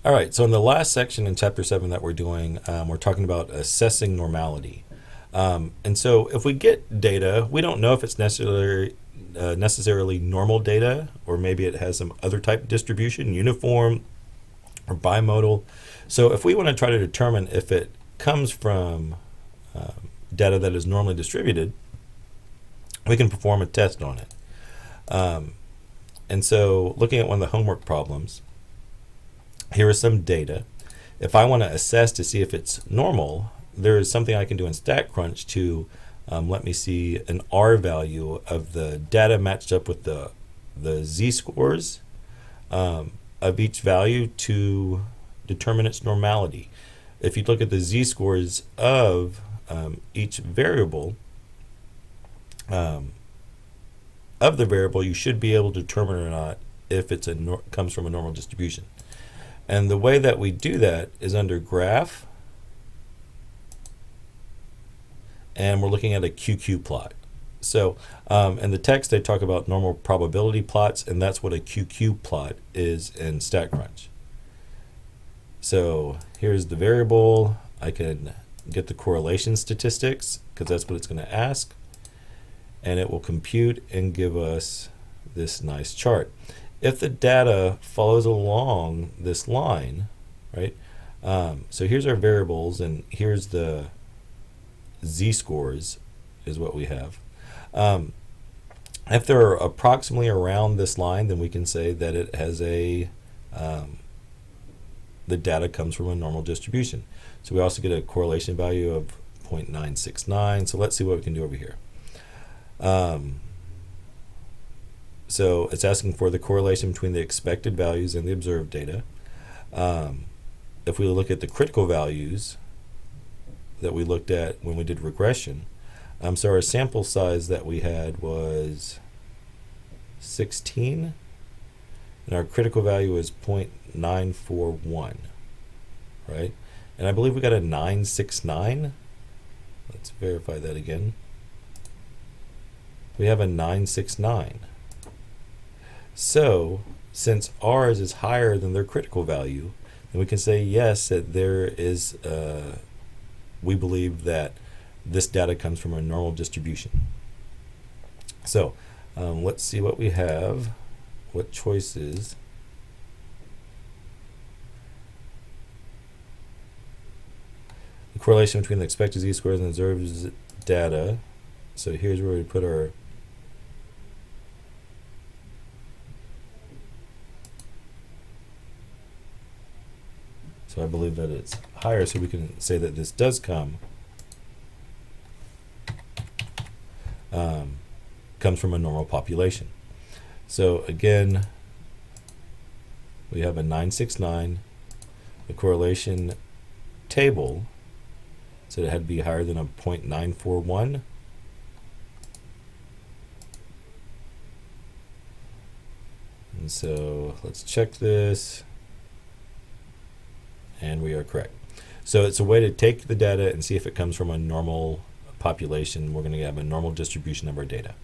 All right, so in the last section in Chapter 7 that we're doing, we're talking about assessing normality. And so if we get data, we don't know if it's necessarily normal data, or maybe it has some other type of distribution, uniform or bimodal. So if we want to try to determine if it comes from data that is normally distributed, we can perform a test on it. And so looking at one of the homework problems, here is some data. If I want to assess to see if it's normal, there is something I can do in StatCrunch to let me see an R value of the data matched up with the z-scores of each value to determine its normality. If you look at the z-scores of each variable, of the variable, you should be able to determine or not if it's comes from a normal distribution. And the way that we do that is under graph, and we're looking at a QQ plot. So in the text they talk about normal probability plots, and that's what a QQ plot is in StatCrunch. So here's the variable. I can get the correlation statistics because that's what it's going to ask, and it will compute and give us this nice chart. If the data follows along this line, right? So here's our variables, and here's the z-scores is what we have. If they're approximately around this line, then we can say that it has the data comes from a normal distribution. So we also get a correlation value of 0.969. So let's see what we can do over here. So it's asking for the correlation between the expected values and the observed data. If we look at the critical values that we looked at when we did regression, so our sample size that we had was 16, and our critical value is 0.941, right? And I believe we got a 969. Let's verify that again. We have a 969. So, since ours is higher than their critical value, then we can say yes, that there is, we believe that this data comes from a normal distribution. So, let's see what we have, what choices. The correlation between the expected z-scores and observed data. So here's where we put our So I believe that it's higher, so we can say that this does comes from a normal population. So again, we have a 969. The correlation table said it had to be higher than a 0.941. And so let's check this. And we are correct. So it's a way to take the data and see if it comes from a normal population. We're going to have a normal distribution of our data.